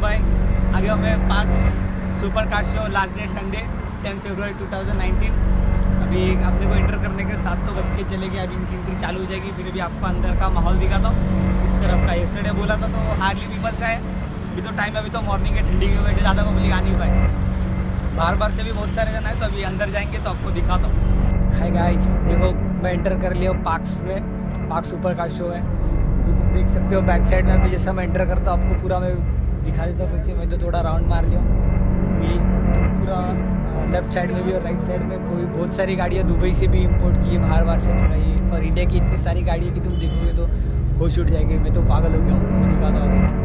मुंबई आ गया मैं Parx supercars show last day Sunday 10 फरवरी 2019। अभी अपने को एंटर करने के 7 तो बज के चलेगी। अभी इनकी एंट्री चालू हो जाएगी। फिर भी आपको अंदर का माहौल दिखाता हूँ इस तरफ का। येस्टरडे बोला था तो हार्डली पीपल्स है। अभी तो टाइम अभी तो मॉर्निंग है, ठंडी की वजह से ज़्यादा पब्लिक आ नहीं पाए। बाहर से भी बहुत सारे जन आए तो अभी अंदर जाएंगे तो आपको दिखाता हूँ। हाय गाइस, देखो मैं एंटर कर लिया पार्क्स में। पार्क्स सुपरकार्स शो है। अभी तुम देख सकते हो बैक साइड में। अभी जैसा मैं एंटर करता हूँ आपको पूरा मैं दिखा देता हूँ। वैसे मैं तो थोड़ा राउंड मार लिया। अभी पूरा लेफ्ट साइड में भी और राइट साइड में कोई बहुत सारी गाड़ियाँ दुबई से भी इंपोर्ट की है, बाहर से मंगाई है। और इंडिया की इतनी सारी गाड़ी है कि तुम देखोगे तो होश उड़ जाएगी। मैं तो पागल हो गया हूँ। मैं दिखाता हूँ।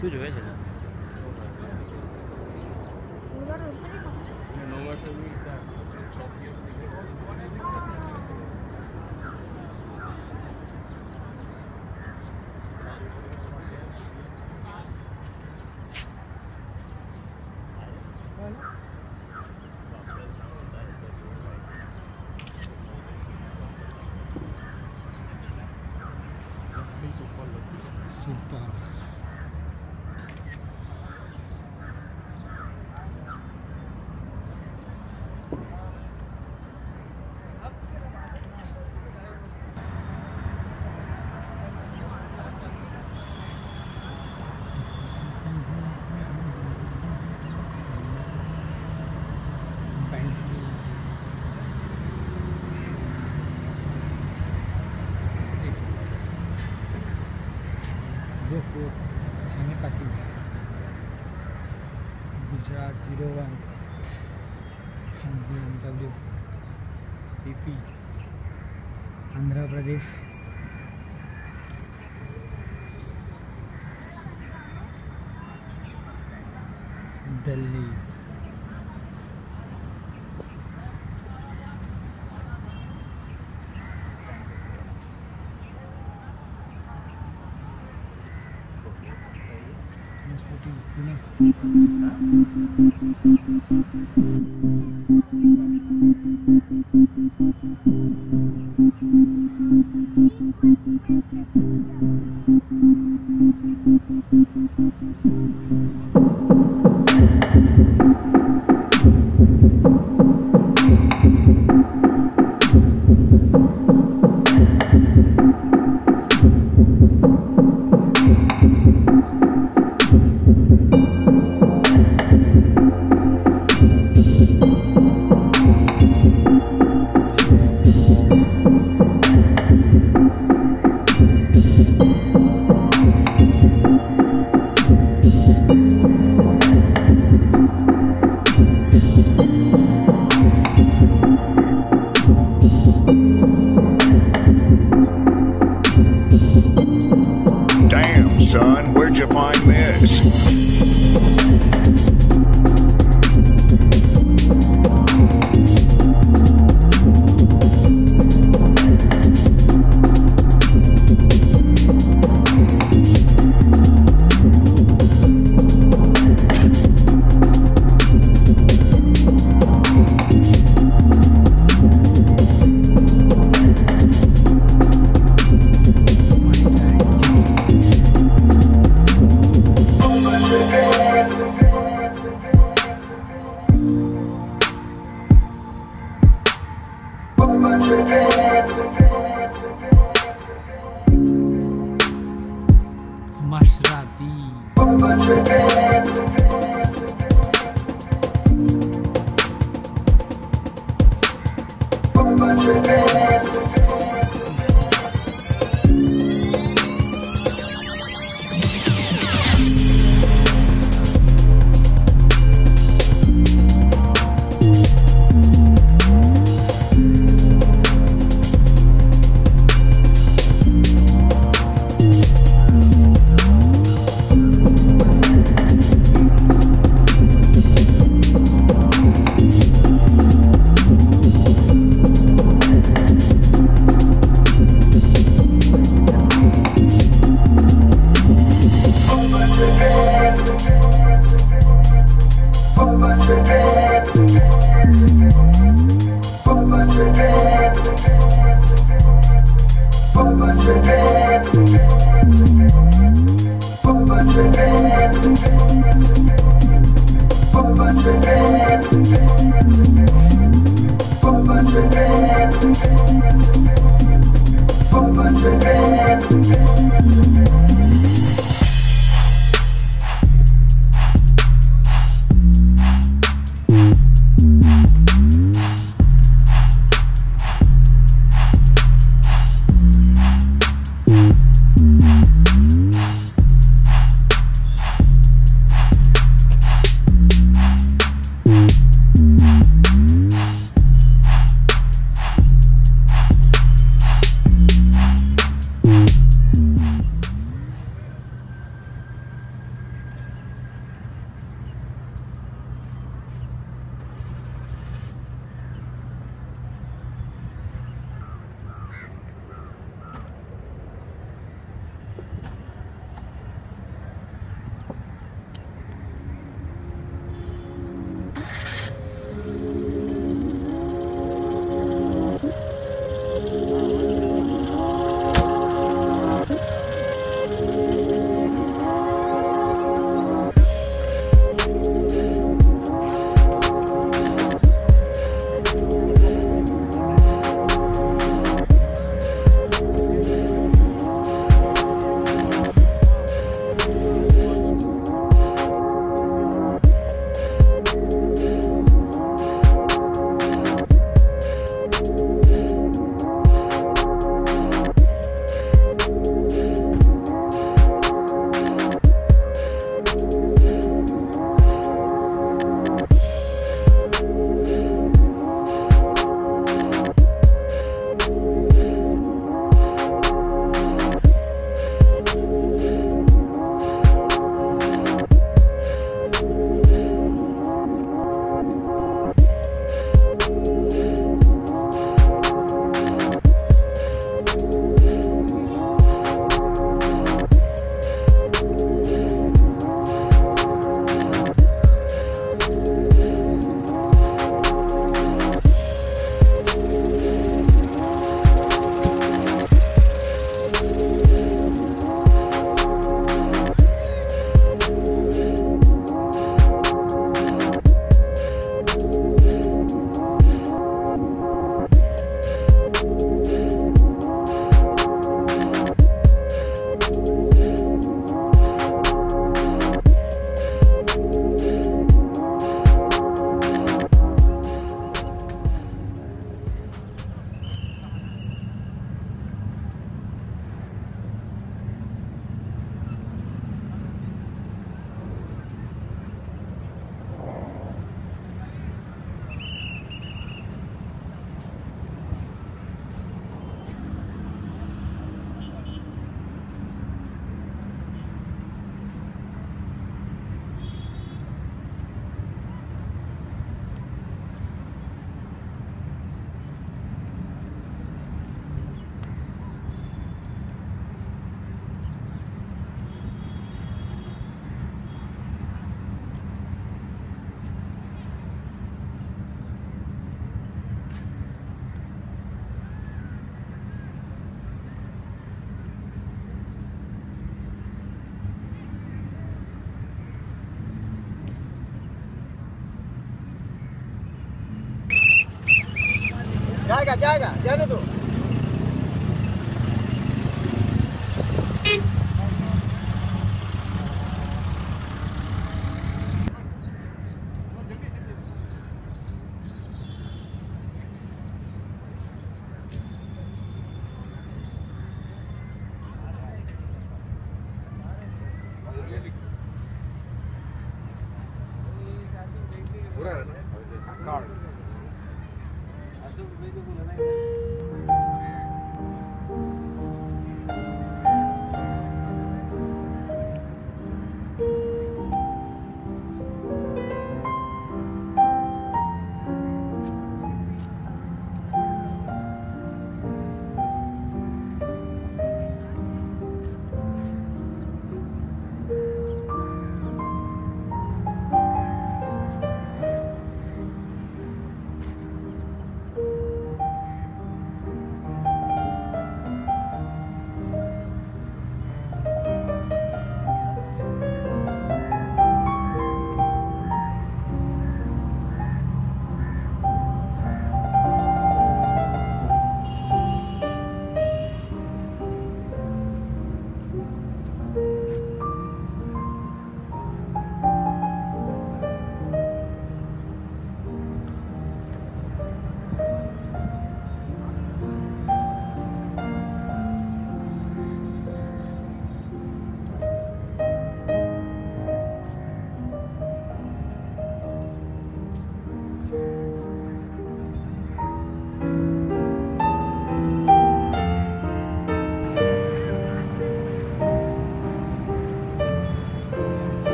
શું જોવે છે? Super. Gujarat 01 BMW PP Andhra Pradesh Delhi. Damn, son, where'd you find this? जाएगा जाएगा जाने दो।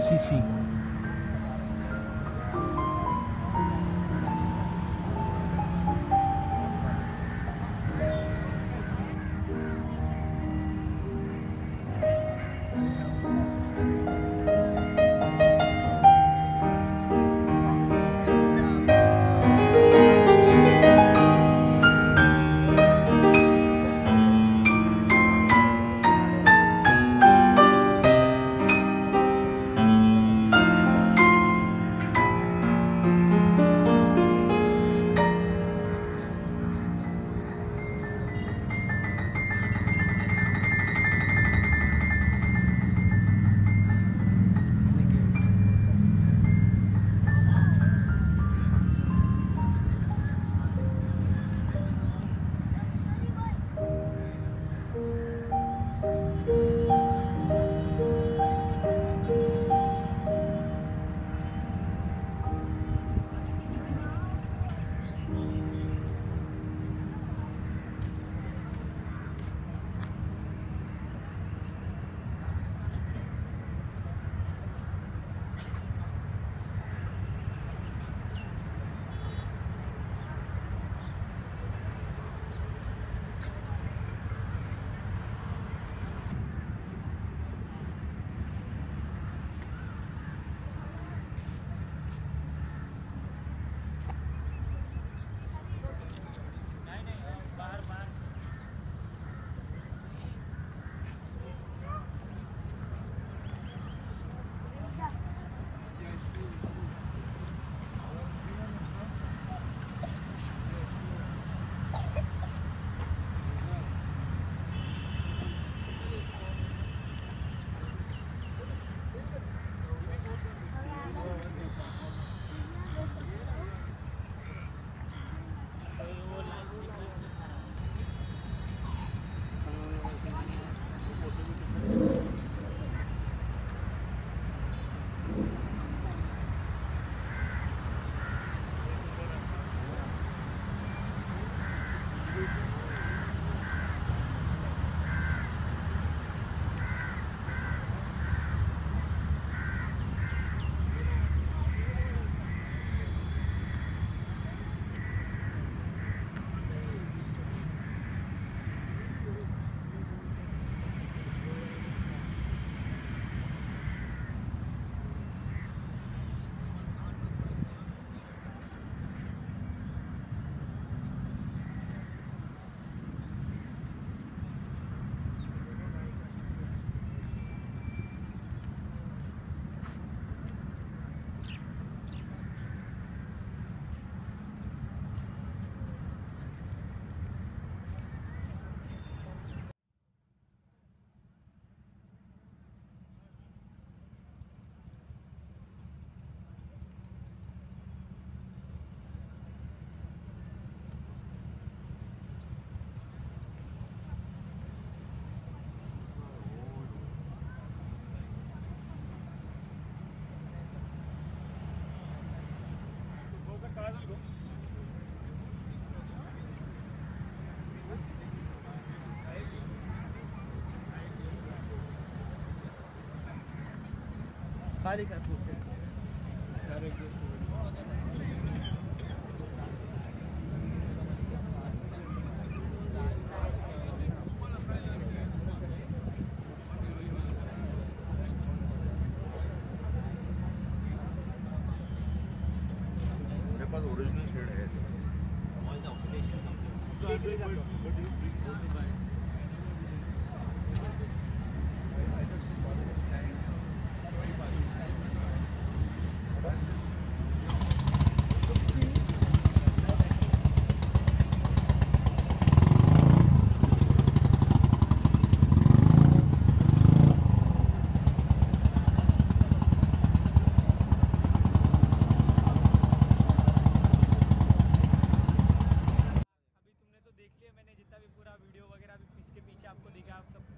cc. खाली खा फूड से मेरे पास ओरिजिनल शेड है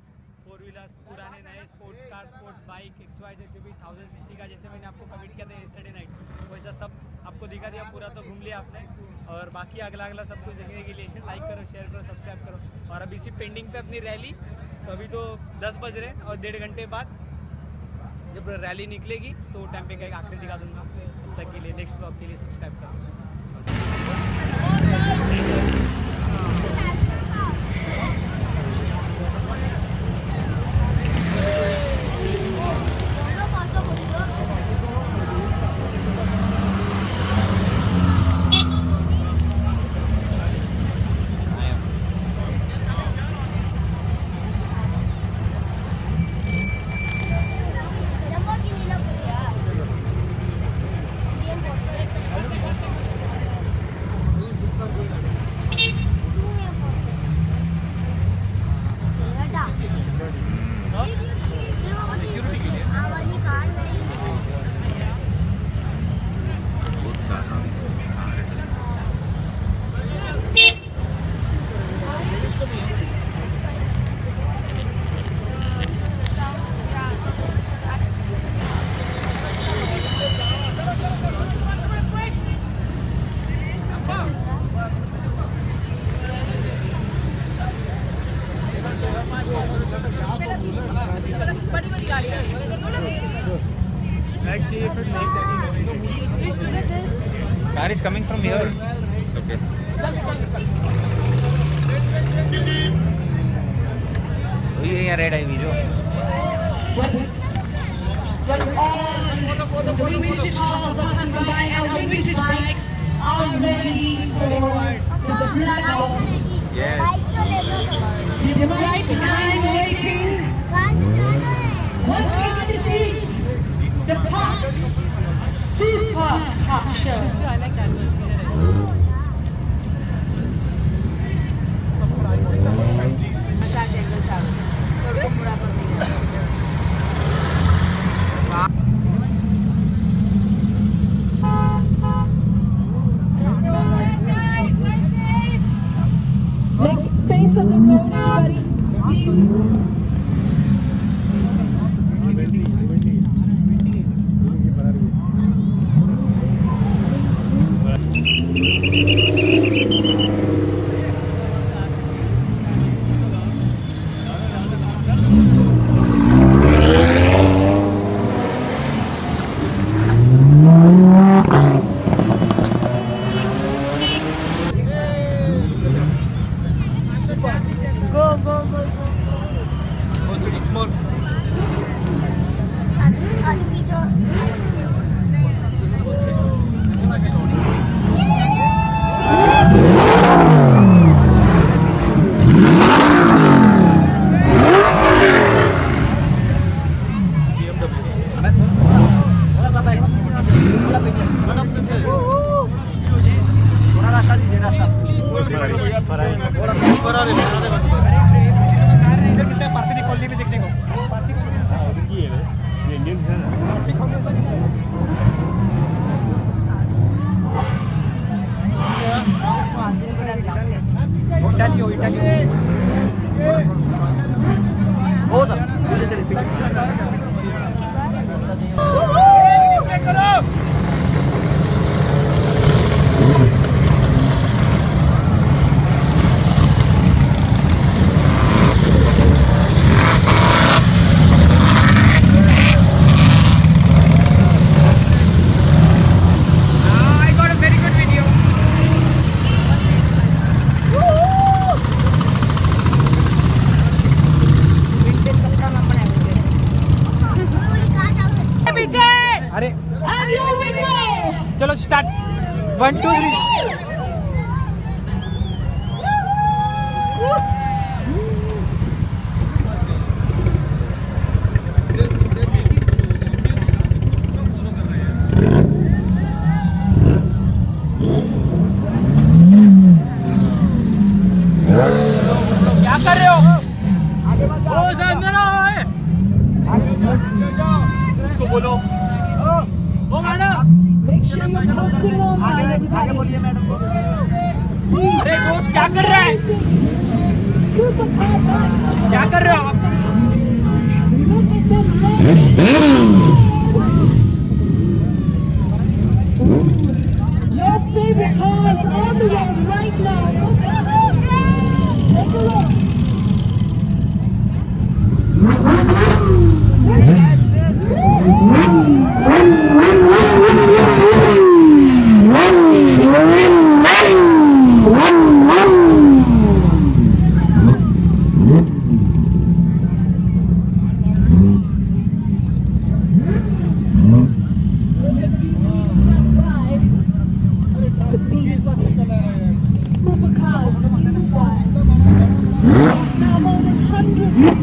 पुराने नए sports car sports bike XYZ जो भी 1000 सीसी का जैसे मैंने आपको कमेंट किया था यस्टरडे नाइट वैसा सब आपको दिखा दिया पूरा तो घूम लिया आपने और बाकी अगला सब कुछ देखने के लिए लाइक करो शेयर करो सब्सक्राइब करो और अभी इसी पेंडिंग पे अपनी रैली तो अभी तो 10 बज रहे और 1.5 घंटे बाद जब रैली निकलेगी तो टाइम पे का आखिर दिखा दूंगा तब तक के लिए नेक्स्ट ब्लॉग के लिए सब्सक्राइब करो। Car is coming from here. It's okay. ये रेड आई जो The vintage cars are passing by and the vintage bikes are ready for the flag off. yes Right behind waiting. Once again, this is the PARX SUPERCARS Show. I like that one. Make space on the road, everybody. Please. start. 1, 2, 3. क्या कर रहे हो? ओ सामने रहो। उसको बोलो। ओ madam. Make sure you're posting online, everybody. अरे दोस्त क्या कर रहा है? Supercar bikes. क्या कर रहे हो आप? Look at them running. Your favorite cars on the road right now. Take a look. The beast. Supercars unified. Now more than 100 to